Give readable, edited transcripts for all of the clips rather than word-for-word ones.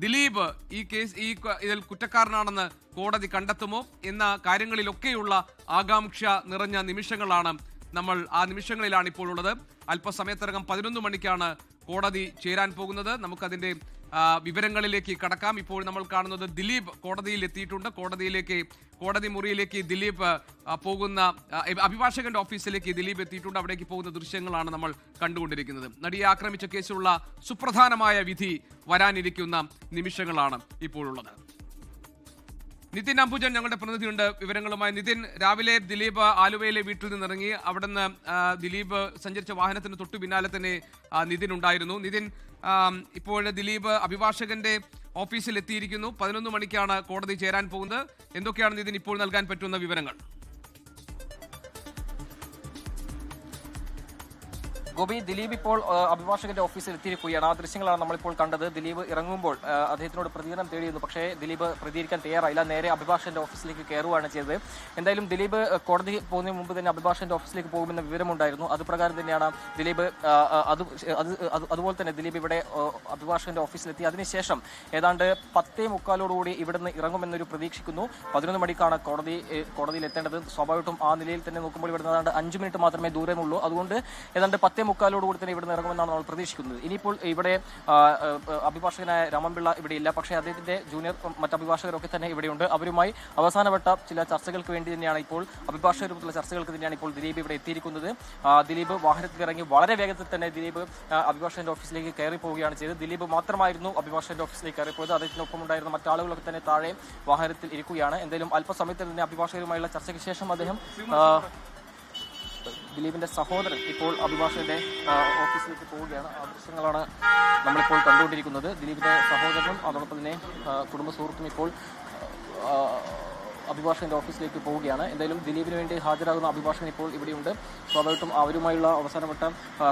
ദിലീപ് ഇതിൽ കുറ്റക്കാരനാണെന്ന് കോടതി കണ്ടെത്തുമോ എന്ന കാര്യങ്ങളിലൊക്കെയുള്ള ആകാംക്ഷ നിറഞ്ഞ നിമിഷങ്ങളാണ് ആ നിമിഷങ്ങളിലാണ് ഇപ്പോൾ ഉള്ളത്. അല്പസമയത്തിനകം 11 മണിക്കാണ് കോടതി ചേരാൻ പോകുന്നത്. നമുക്കതിന്റെ വിവരങ്ങളിലേക്ക് കടക്കാം. ഇപ്പോൾ നമ്മൾ കാണുന്നത് ദിലീപ് കോടതിയിൽ എത്തിയിട്ടുണ്ട്. കോടതി മുറിയിലേക്ക് ദിലീപ് പോകുന്ന അഭിഭാഷകന്റെ ഓഫീസിലേക്ക് ദിലീപ് എത്തിയിട്ടുണ്ട്. അവിടേക്ക് പോകുന്ന ദൃശ്യങ്ങളാണ് നമ്മൾ കണ്ടുകൊണ്ടിരിക്കുന്നത്. നടിയെ ആക്രമിച്ച കേസിലുള്ള സുപ്രധാനമായ വിധി വരാനിരിക്കുന്ന നിമിഷങ്ങളാണ് ഇപ്പോഴുള്ളത്. നിതിൻ അംബുജൻ ഞങ്ങളുടെ പ്രതിനിധിയുണ്ട് വിവരങ്ങളുമായി. നിതിൻ, രാവിലെ ദിലീപ് ആലുവയിലെ വീട്ടിൽ നിന്നിറങ്ങി. അവിടുന്ന് ദിലീപ് സഞ്ചരിച്ച വാഹനത്തിന് തൊട്ടു പിന്നാലെ തന്നെ നിതിൻ ഉണ്ടായിരുന്നു. നിതിൻ, ഇപ്പോൾ ദിലീപ് അഭിഭാഷകന്റെ ഓഫീസിൽ എത്തിയിരിക്കുന്നു. 11 മണിക്കാണ് കോടതി ചേരാൻ പോകുന്നത്. എന്തൊക്കെയാണ് നിതിൻ ഇപ്പോൾ നൽകാൻ പറ്റുന്ന വിവരങ്ങൾ? ഗോപി, ദിലീപ് ഇപ്പോൾ അഭിഭാഷകന്റെ ഓഫീസിൽ എത്തിയിരിക്കുകയാണ്. ആ ദൃശ്യങ്ങളാണ് നമ്മളിപ്പോൾ കണ്ടത്. ദിലീപ് ഇറങ്ങുമ്പോൾ അദ്ദേഹത്തിനോട് പ്രതികരണം തേടിയിരുന്നു. പക്ഷേ ദിലീപ് പ്രതികരിക്കാൻ തയ്യാറായില്ല. നേരെ അഭിഭാഷകന്റെ ഓഫീസിലേക്ക് കയറുകയാണ് ചെയ്തത്. എന്തായാലും ദിലീപ് കോടതി പോകുന്നതിന് മുമ്പ് തന്നെ അഭിഭാഷകന്റെ ഓഫീസിലേക്ക് പോകുമെന്ന വിവരമുണ്ടായിരുന്നു. അതുപ്രകാരം തന്നെയാണ് ദിലീപ് അതുപോലെ തന്നെ ദിലീപ് ഇവിടെ അഭിഭാഷകന്റെ ഓഫീസിലെത്തി. അതിനുശേഷം ഏതാണ്ട് 10:45 ഇവിടുന്ന് ഇറങ്ങുമെന്നൊരു പ്രതീക്ഷിക്കുന്നു. 11 മണിക്കാണ് കോടതിയിൽ എത്തേണ്ടത്. സ്വാഭാവികമായിട്ടും ആ നിലയിൽ തന്നെ നോക്കുമ്പോൾ ഇവിടുന്ന് ഏതാണ്ട് 5 മിനിറ്റ് മാത്രമേ ദൂരമുള്ളൂ. അതുകൊണ്ട് ഏതാണ്ട് 10:45 തന്നെ ഇവിടെ ഇറങ്ങുമെന്നാണ് നമ്മൾ പ്രതീക്ഷിക്കുന്നത്. ഇനിയിപ്പോൾ ഇവിടെ അഭിഭാഷകനായ രാമൻപിള്ള ഇവിടെ ഇല്ല. പക്ഷേ അദ്ദേഹത്തിന്റെ ജൂനിയർ മറ്റ് അഭിഭാഷകരൊക്കെ തന്നെ ഇവിടെയുണ്ട്. അവരുമായി അവസാനവട്ട ചില ചർച്ചകൾക്ക് വേണ്ടി തന്നെയാണ് ഇപ്പോൾ അഭിഭാഷകരുമായിട്ടുള്ള ചർച്ചകൾക്ക് തന്നെയാണ് ഇപ്പോൾ ദിലീപ് ഇവിടെ എത്തിയിരിക്കുന്നത്. ദിലീപ് വാഹനത്തിൽ ഇറങ്ങി വളരെ വേഗത്തിൽ തന്നെ ദിലീപ് അഭിഭാഷകന്റെ ഓഫീസിലേക്ക് കയറി പോവുകയാണ് ചെയ്തത്. ദിലീപ് മാത്രമായിരുന്നു അഭിഭാഷകന്റെ ഓഫീസിലേക്ക് കയറിപ്പോയത്. അദ്ദേഹത്തിനൊപ്പം ഉണ്ടായിരുന്ന മറ്റാളുകളൊക്കെ തന്നെ താഴെ വാഹനത്തിൽ ഇരിക്കുകയാണ്. എന്തായാലും അല്പസമയത്തിൽ തന്നെ അഭിഭാഷകരുമായുള്ള ചർച്ചയ്ക്ക് ശേഷം അദ്ദേഹം ദിലീപിന്റെ സഹോദരൻ ഇപ്പോൾ അഭിഭാഷകന്റെ ഓഫീസിലേക്ക് പോവുകയാണ്. ആ ദൃശ്യങ്ങളാണ് നമ്മളിപ്പോൾ കണ്ടുകൊണ്ടിരിക്കുന്നത്. ദിലീപിന്റെ സഹോദരനും അതോടൊപ്പം തന്നെ കുടുംബ സുഹൃത്തും ഇപ്പോൾ അഭിഭാഷകന്റെ ഓഫീസിലേക്ക് പോവുകയാണ്. എന്തായാലും ദിലീപിന് വേണ്ടി ഹാജരാകുന്ന അഭിഭാഷകൻ ഇപ്പോൾ ഇവിടെയുണ്ട്. സ്വാഭാവികമായിട്ടും അവരുമായുള്ള അവസാനവട്ട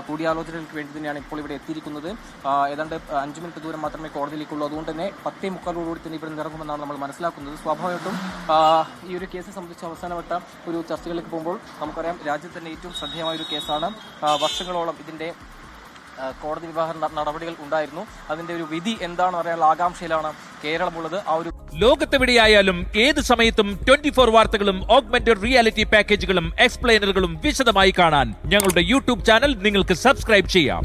കൂടിയാലോചനകൾക്ക് വേണ്ടി തന്നെയാണ് ഇപ്പോൾ ഇവിടെ എത്തിയിരിക്കുന്നത്. ഏതാണ്ട് 5 മിനിറ്റ് ദൂരം മാത്രമേ കോടതിയിലേക്കുള്ളൂ. അതുകൊണ്ട് തന്നെ 10:45 തന്നെ ഇവിടെ ഇറങ്ങുമെന്നാണ് നമ്മൾ മനസ്സിലാക്കുന്നത്. സ്വാഭാവികമായിട്ടും ഈ ഒരു കേസ് സംബന്ധിച്ച് അവസാനവട്ട ഒരു ചർച്ചകളിലേക്ക് പോകുമ്പോൾ നമുക്കറിയാം, രാജ്യത്ത് തന്നെ ഏറ്റവും ശ്രദ്ധേയമായ ഒരു കേസാണ്. വർഷങ്ങളോളം ഇതിന്റെ കോടതി വിവാഹ നടപടികൾ ഉണ്ടായിരുന്നു. അതിന്റെ ഒരു വിധി എന്താണെന്ന് അറിയാനുള്ള ആകാംക്ഷയിലാണ് കേരളമുള്ളത്. ലോകത്തെവിടെയായാലും ഏത് സമയത്തും 24 വാർത്തകളും ഓഗ്മെന്റഡ് റിയാലിറ്റി പാക്കേജുകളും എക്സ്പ്ലെയിനറുകളും വിശദമായി കാണാൻ ഞങ്ങളുടെ യൂട്യൂബ് ചാനൽ നിങ്ങൾക്ക് സബ്സ്ക്രൈബ് ചെയ്യാം.